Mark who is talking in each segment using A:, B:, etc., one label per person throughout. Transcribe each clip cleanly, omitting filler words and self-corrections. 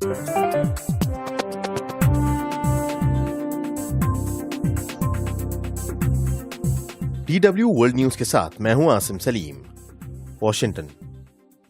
A: DW world news के साथ मैं हूं आसिम सलीम। वॉशिंगटन।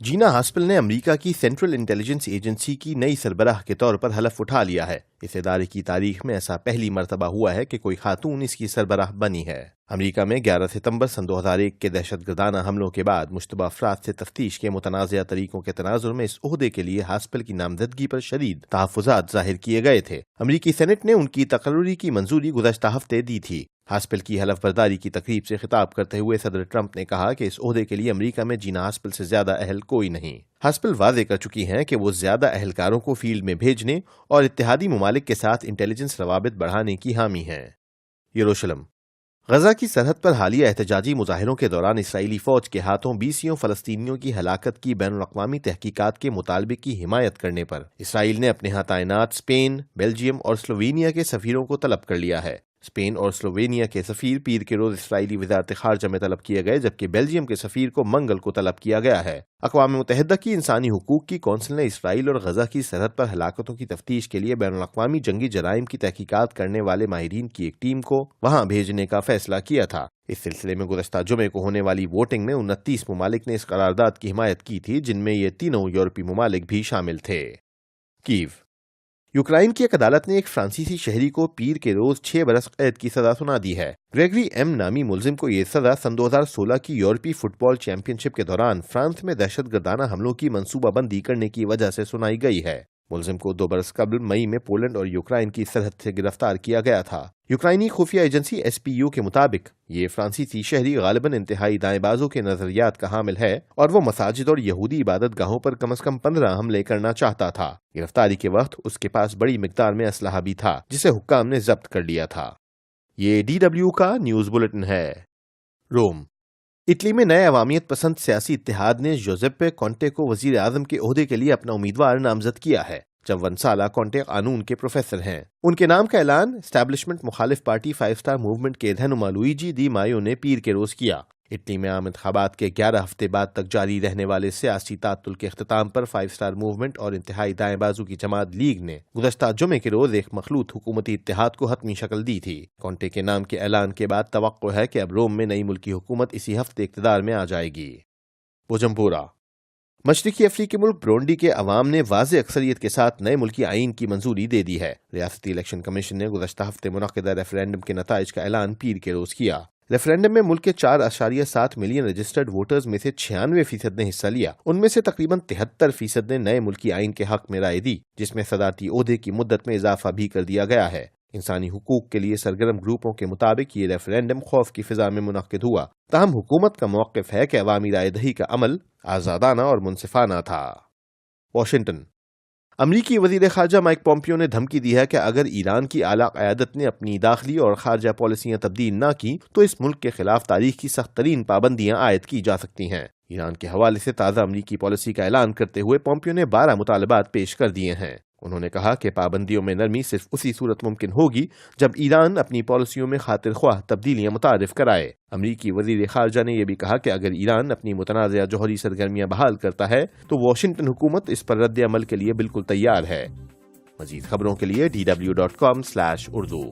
A: जीना हास्पिल ने अमेरिका की सेंट्रल इंटेलिजेंस एजेंसी की नई सरबराह के तौर पर हलफ उठा लिया है। इस इदारे की तारीख में ऐसा पहली मर्तबा हुआ है कि कोई खातून इसकी सरबराह बनी है। अमेरिका में 11 सितंबर सन 2001 के दहशतगर्दाना हमलों के बाद मुश्तबा अफराद से तफ्तीश के मुतनाज़िया तरीकों के तनाजुर में इस ओहदे के लिए हास्पिल की नामजदगी पर शदीद तहफ़्फ़ुज़ात ज़ाहिर किए गए थे। अमेरिकी सेनेट ने उनकी तकर्रुरी की मंजूरी गुज़श्ता हफ्ते दी थी। हास्पिल की हलफ बर्दारी की तकरीब से खिताब करते हुए सदर ट्रंप ने कहा कि इस ओहदे के लिए अमेरिका में जीना हास्पिल से ज्यादा अहल कोई नहीं। हास्पिल वाज़े कर चुकी हैं कि वो ज्यादा अहलकारों को फील्ड में भेजने और इत्तेहादी मुमालिक के साथ इंटेलिजेंस रवाबित बढ़ाने की हामी हैं। यरूशलेम। गजा की सरहद पर हालिया एहतजाजी मुजाहिरों के दौरान इसराइली फौज के हाथों 20 फलस्तीनियों की हलाकत की बैनुल-अक़वामी तहकीकात के मुतालबे की हिमायत करने पर इसराइल ने अपने यहाँ तैनात स्पेन, बेल्जियम और स्लोवेनिया के सफीरों को तलब कर लिया है। स्पेन और स्लोवेनिया के सफीर पीर के रोज इसराइली वज़ारत ख़ारजा में तलब किए गए, जबकि बेल्जियम के सफीर को मंगल को तलब किया गया है। अक़वाम मुत्तहिदा की इंसानी हुकूक की कौंसिल ने इसराइल और गजा की सरहद पर हलाकतों की तफ्तीश के लिए बैनुल-अक़वामी जंगी जराइम की तहकीकात करने वाले माहिरीन की एक टीम को वहां भेजने का फैसला किया था। इस सिलसिले में गुज़श्ता जुमे को होने वाली वोटिंग में 29 मुमालिक ने इस करारदाद की हिमायत की थी, जिनमें ये तीनों यूरोपीय मुमालिक भी शामिल थे। कीव। यूक्रेन की एक अदालत ने एक फ्रांसीसी शहरी को पीर के रोज 6 बरस कैद की सजा सुना दी है। ग्रेगरी एम नामी मुलजिम को यह सजा सन 2016 की यूरोपीय फुटबॉल चैंपियनशिप के दौरान फ्रांस में दहशतगर्दाना हमलों की मंसूबाबंदी करने की वजह से सुनाई गई है। मुलजिम को 2 बरस कबल मई में पोलैंड और यूक्रेन की सरहद से गिरफ्तार किया गया था। यूक्रेनी खुफिया एजेंसी SPU के मुताबिक ये फ्रांसीसी शहरी गालिबन इंतहाई दाएंबाजों के नजरियात का हामिल है और वो मसाजिद और यहूदी इबादत गाहों पर कम से कम 15 हमले करना चाहता था। गिरफ्तारी के वक्त उसके पास बड़ी मिकदार में असलहा भी था, जिसे हुक्काम ने जब्त कर लिया था। ये DW का न्यूज बुलेटिन है। रोम। इटली में नए अवामियत पसंद सियासी इत्तेहाद ने जोसेप्पे कॉन्टे को वजीर आजम के ओहदे के लिए अपना उम्मीदवार नामजद किया है। 54 साला कॉन्टे कानून के प्रोफेसर हैं। उनके नाम का ऐलान एस्टैब्लिशमेंट मुखालिफ पार्टी 5 स्टार मूवमेंट के रहनुमा लुइजी डी मायो ने पीर के रोज किया। इटली में आम इंतखाबात के 11 हफ्ते बाद तक जारी रहने वाले सियासी तातुल के इख्तिताम पर 5 स्टार मूवमेंट और इंतहाई दाएं बाजू की जमात लीग ने गुज़श्ता जुमे के रोज एक मखलूत हुकूमती इत्तेहाद को हतमी शक्ल दी थी। कॉन्टे के नाम के ऐलान के बाद तवक्को है कि अब रोम में नई मुल्की हुकूमत इसी हफ्ते इक़्तिदार में आ जाएगी। बुजुम्बुरा। मशरिकी अफ्रीकी मुल्क ब्रोंडी के अवाम ने वाज़े अक्सरियत के साथ नए मुल्की आईन की मंजूरी दे दी है। रियासती इलेक्शन कमीशन ने गुज़श्ता हफ्ते मुनक़िदा रेफरेंडम के नताइज का ऐलान पीर के रोज किया। रेफरेंडम में मुल्क के 4.7 मिलियन रजिस्टर्ड वोटर्स में से 96% ने हिस्सा लिया। उनमें से तकरीबन 73% ने नए मुल्की आईन के हक में राय दी, जिसमें सदारती ओहदे की मुद्दत में इजाफा भी कर दिया गया है। इंसानी हुकूक के लिए सरगर्म ग्रुपों के मुताबिक ये रेफरेंडम खौफ की फिजा में मुनक्किद हुआ। ताहम हुकूमत का मौक़िफ़ है कि अवामी राय दही का अमल आज़ादाना और मुनसिफाना था। वाशिंगटन। अमरीकी वज़ीर ख़ारजा माइक पोम्पियो ने धमकी दी है कि अगर ईरान की आला क़यादत ने अपनी दाखिली और ख़ारजा पॉलिसियाँ तब्दील न की तो इस मुल्क के खिलाफ तारीख की सख्त तरीन पाबंदियाँ आयद की जा सकती हैं। ईरान के हवाले से ताज़ा अमरीकी पॉलिसी का ऐलान करते हुए पोम्पियो ने 12 मुतालबात पेश कर दिए हैं। उन्होंने कहा कि पाबंदियों में नरमी सिर्फ उसी सूरत मुमकिन होगी जब ईरान अपनी पॉलिसियों में खातिर ख्वाह तब्दीलियां मुतारिफ कराए। अमरीकी वज़ीर ख़ारजा ने यह भी कहा कि अगर ईरान अपनी मुतनाज़िया जौहरी सरगर्मियां बहाल करता है तो वाशिंगटन हुकूमत इस पर रद्द अमल के लिए बिल्कुल तैयार है। मज़ीद खबरों के लिए DW.com/Urdu